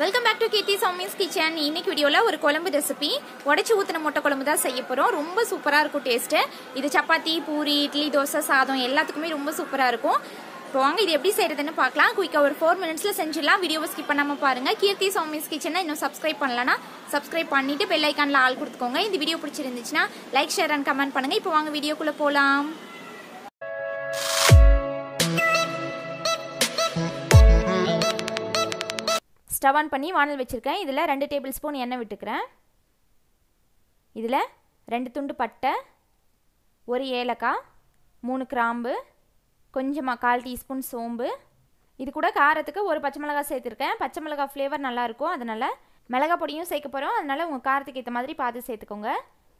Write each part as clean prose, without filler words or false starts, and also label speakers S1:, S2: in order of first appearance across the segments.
S1: Welcome back to Keerthi Soumi's kitchen. இன்னைக்கு வீடியோல ஒரு குழம்பு ரெசிபி உடைச்சு ஊத்தின முட்டை குழம்பு தான் செய்ய போறோம். ரொம்ப சூப்பரா இருக்கும் டேஸ்ட். இது சப்பாத்தி, பூரி, இட்லி, தோசை, சாதம் எல்லாத்துக்குமே ரொம்ப சூப்பரா இருக்கும். இப்போ வாங்க இது எப்படி செய்யறதுன்னு பார்க்கலாம். குயிக்கா ஒரு 4 மினிட்ஸ்ல செஞ்சிடலாம். வீடியோவை ஸ்கிப் பண்ணாம பாருங்க. கீர்த்தி சௌமிஸ் கிச்சனை இன்னும் சப்ஸ்கிரைப் பண்ணலனா சப்ஸ்கிரைப் பண்ணிட்டு பெல் ஐகான்ல ஆல் கொடுத்துக்கோங்க. இந்த வீடியோ பிடிச்சிருந்துச்சுன்னா லைக், ஷேர் அண்ட் கமெண்ட் பண்ணுங்க. இப்போ வாங்க வீடியோக்குள்ள போலாம். ஸ்டவ் ஆன் பண்ணி வானல் வச்சுருக்கேன். இதில் 2 டேபிள் ஸ்பூன் எண்ணெய் விட்டுக்கிறேன். இதில் 2 துண்டு பட்டை, 1 ஏலக்காய், 3 கிராம்பு, கொஞ்சமாக 1/4 டீஸ்பூன் சோம்பு, இது கூட காரத்துக்கு 1 பச்சை மிளகாய் சேர்த்துருக்கேன். பச்சை மிளகாய் ஃப்ளேவர் நல்லாயிருக்கும், அதனால் மிளகாய் பொடியும் சேர்க்க போகிறோம். அதனால் உங்கள் காரத்துக்கு ஏற்ற மாதிரி பார்த்து சேர்த்துக்கோங்க.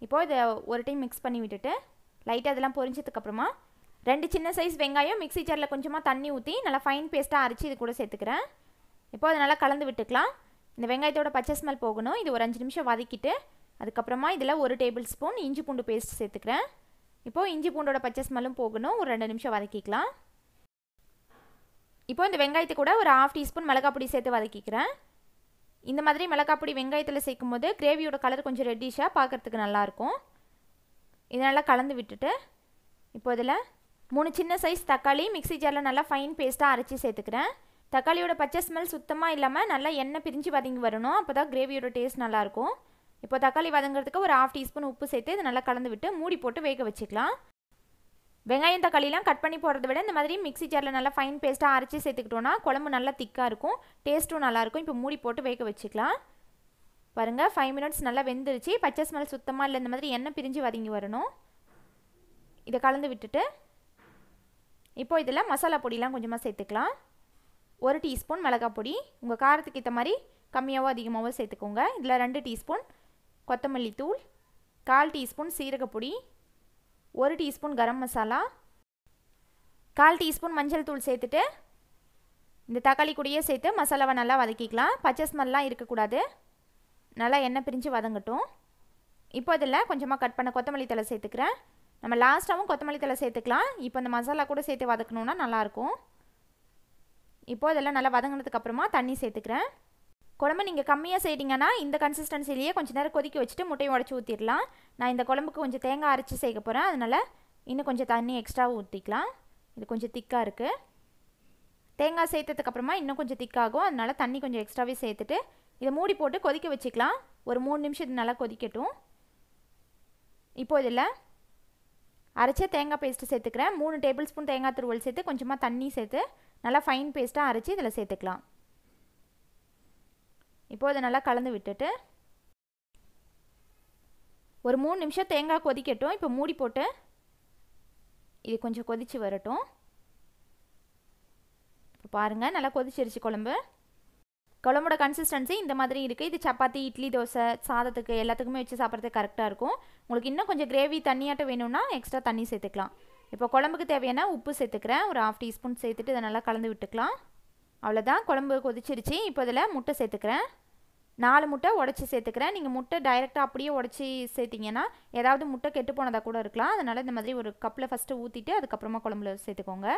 S1: இப்போது இதை ஒரு டைம் மிக்ஸ் பண்ணி விட்டுட்டு லைட்டாக இதெல்லாம் பொரிஞ்சதுக்கப்புறமா 2 சின்ன சைஸ் வெங்காயம் மிக்ஸி ஜாரில் கொஞ்சமாக தண்ணி ஊற்றி நல்லா ஃபைன் பேஸ்ட்டாக அரைச்சி இது கூட சேர்த்துக்கிறேன். இப்போ அதை நல்லா கலந்து விட்டுக்கலாம். இந்த வெங்காயத்தோட பச்சை ஸ்மெல் போகணும். இது ஒரு 5 நிமிஷம் வதக்கிட்டு அதுக்கப்புறமா இதில் 1 டேபிள் ஸ்பூன் இஞ்சி பூண்டு பேஸ்ட் சேர்த்துக்கிறேன். இப்போது இஞ்சி பூண்டோட பச்சை ஸ்மெல்லும் போகணும். ஒரு 2 நிமிஷம் வதக்கிக்கலாம். இப்போ இந்த வெங்காயத்தை கூட ஒரு 1/2 டீஸ்பூன் மிளகாய் பொடி சேர்த்து வதக்கிக்கிறேன். இந்த மாதிரி மிளகாய் பொடி வெங்காயத்தில் சேர்க்கும் போது கிரேவியோட கலர் கொஞ்சம் ரெட்டிஷாக பார்க்குறதுக்கு நல்லாயிருக்கும். இதை நல்லா கலந்து விட்டுட்டு இப்போ இதில் 3 சின்ன சைஸ் தக்காளி மிக்ஸி ஜாரில் நல்லா ஃபைன் பேஸ்ட்டாக அரைச்சி சேர்த்துக்கிறேன். தக்காளியோட பச்சை ஸ்மெல் சுத்தமாக இல்லாமல் நல்லா எண்ணெய் பிரிஞ்சு வதங்கி வரணும். அப்போ தான் கிரேவியோட டேஸ்ட் நல்லாயிருக்கும். இப்போ தக்காளி வதங்கிறதுக்கு ஒரு 1/2 டீஸ்பூன் உப்பு சேர்த்து இதை நல்லா கலந்து விட்டு மூடி போட்டு வேக வச்சுக்கலாம். வெங்காயம் தக்காளிலாம் கட் பண்ணி போடுறத விட இந்த மாதிரி மிக்ஸி ஜாரில் நல்லா ஃபைன் பேஸ்ட்டாக அரைச்சி சேர்த்துக்கிட்டோன்னா குழம்பு நல்லா திக்காக இருக்கும், டேஸ்ட்டும் நல்லாயிருக்கும். இப்போ மூடி போட்டு வேக வச்சுக்கலாம். பாருங்கள், 5 மினிட்ஸ் நல்லா வெந்துருச்சு. பச்சை ஸ்மெல் சுத்தமாக இல்லை, இந்த மாதிரி எண்ணெய் பிரிஞ்சு வதங்கி வரணும். இதை கலந்து விட்டுட்டு இப்போ இதில் மசாலா பொடியெலாம் கொஞ்சமாக சேர்த்துக்கலாம். 1 டீஸ்பூன் மிளகாய் பொடி, உங்கள் காரத்துக்கு ஏற்ற மாதிரி கம்மியாகவோ அதிகமாகவோ சேர்த்துக்கோங்க. இதில் 2 டீஸ்பூன் கொத்தமல்லி தூள், 1/4 teaspoon சீரகப்பொடி, 1 teaspoon garam masala, 1/4 teaspoon மஞ்சள் தூள் சேர்த்துட்டு இந்த தக்காளி கூடயே சேர்த்து மசாலாவை நல்லா வதக்கிக்கலாம். பச்சை ஸ்மெல்லாம் இருக்கக்கூடாது, நல்லா எண்ணெய் பிரிஞ்சு வதங்கட்டும். இப்போ இதில் கொஞ்சமாக கட் பண்ண கொத்தமல்லி தழை சேர்த்துக்கிறேன். நம்ம லாஸ்ட்டாகவும் கொத்தமல்லி தழை சேர்த்துக்கலாம். இப்போ இந்த மசாலா கூட சேர்த்து வதக்கணுன்னா நல்லாயிருக்கும். இப்போ இதெல்லாம் நல்லா வதங்கினதுக்கப்புறமா தண்ணி சேர்த்துக்கிறேன். குழம்பு நீங்கள் கம்மியாக செய்கிறீங்கன்னா இந்த கன்சிஸ்டன்சிலேயே கொஞ்சம் நேரம் கொதிக்க வச்சுட்டு முட்டையை உடச்சி ஊற்றிடலாம். நான் இந்த குழம்புக்கு கொஞ்சம் தேங்காய் அரைச்சி சேர்க்க போகிறேன், அதனால் இன்னும் கொஞ்சம் தண்ணி எக்ஸ்ட்ரா ஊற்றிக்கலாம். இது கொஞ்சம் திக்காக இருக்குது. தேங்காய் சேர்த்ததுக்கப்புறமா இன்னும் கொஞ்சம் திக்காகும், அதனால் தண்ணி கொஞ்சம் எக்ஸ்ட்ராவே சேர்த்துட்டு இதை மூடி போட்டு கொதிக்க வச்சுக்கலாம். ஒரு 3 நிமிஷம் இது நல்லா கொதிக்கட்டும். இப்போ இதில் அரைச்ச தேங்காய் பேஸ்ட்டு சேர்த்துக்கிறேன். 3 டேபிள் ஸ்பூன் தேங்காய் துருவல் சேர்த்து கொஞ்சமாக தண்ணி சேர்த்து நல்லா ஃபைன் பேஸ்ட்டாக அரைச்சி இதில் சேர்த்துக்கலாம். இப்போது இதை நல்லா கலந்து விட்டுட்டு ஒரு 3 நிமிஷம் தேங்காய் கொதிக்கட்டும். இப்போ மூடி போட்டு இது கொஞ்சம் கொதித்து வரட்டும். இப்போ பாருங்கள், நல்லா கொதிச்சிருச்சு குழம்பு. குழம்போட கன்சிஸ்டன்சி இந்த மாதிரி இருக்குது. இது சப்பாத்தி, இட்லி, தோசை, சாதத்துக்கு எல்லாத்துக்குமே வச்சு சாப்பிட்றதுக்கு கரெக்டாக இருக்கும். உங்களுக்கு இன்னும் கொஞ்சம் கிரேவி தண்ணியாட்டம் வேணும்னா எக்ஸ்ட்ரா தண்ணி சேர்த்துக்கலாம். இப்போ குழம்புக்கு தேவையான உப்பு சேர்த்துக்கிறேன். ஒரு 1/2 டீஸ்பூன் சேர்த்துட்டு இதை நல்லா கலந்து விட்டுக்கலாம். அவ்வளோதான், குழம்பு கொதிச்சிருச்சு. இப்போ இதில் முட்டை சேர்த்துக்கிறேன். 4 முட்டை உடச்சி சேர்த்துக்கிறேன். நீங்கள் முட்டை டைரெக்டாக அப்படியே உடச்சி சேர்த்திங்கன்னா ஏதாவது முட்டை கெட்டு போனதாக கூட இருக்கலாம். அதனால் இந்த மாதிரி ஒரு கப்பில் ஃபஸ்ட்டு ஊற்றிட்டு அதுக்கப்புறமா குழம்புல சேர்த்துக்கோங்க.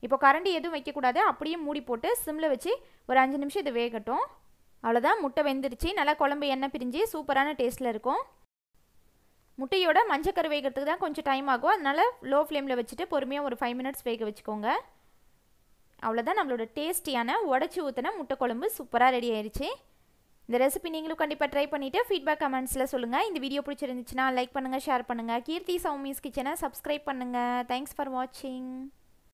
S1: இப்போ கரண்டி எதுவும் வைக்கக்கூடாது, அப்படியே மூடி போட்டு சிம்மில் வச்சு ஒரு 5 நிமிஷம் இது வேகட்டும். அவ்வளோதான், முட்டை வெந்துருச்சு. நல்லா குழம்பு எண்ணெய் பிரிஞ்சு சூப்பரான டேஸ்ட்டில் இருக்கும். முட்டையோட மஞ்சக்கரு வேகிறதுக்கு தான் கொஞ்சம் டைம் ஆகும், அதனால் லோ ஃப்ளேமில் வச்சுட்டு பொறுமையாக ஒரு 5 மினிட்ஸ் வேக வச்சுக்கோங்க. அவ்வளோதான், நம்மளோட டேஸ்டியான உடச்சி ஊற்றின முட்டை குழம்பு சூப்பராக ரெடி ஆயிடுச்சு. இந்த ரெசிபி நீங்களும் கண்டிப்பாக ட்ரை பண்ணிவிட்டு ஃபீட்பேக் கமெண்ட்ஸில் சொல்லுங்கள். இந்த வீடியோ பிடிச்சிருந்துச்சுன்னா லைக் பண்ணுங்கள், ஷேர் பண்ணுங்கள். கீர்த்தி சௌமிஸ் கிச்சனை சப்ஸ்கிரைப் பண்ணுங்கள். தேங்க்ஸ் ஃபார் வாட்சிங்.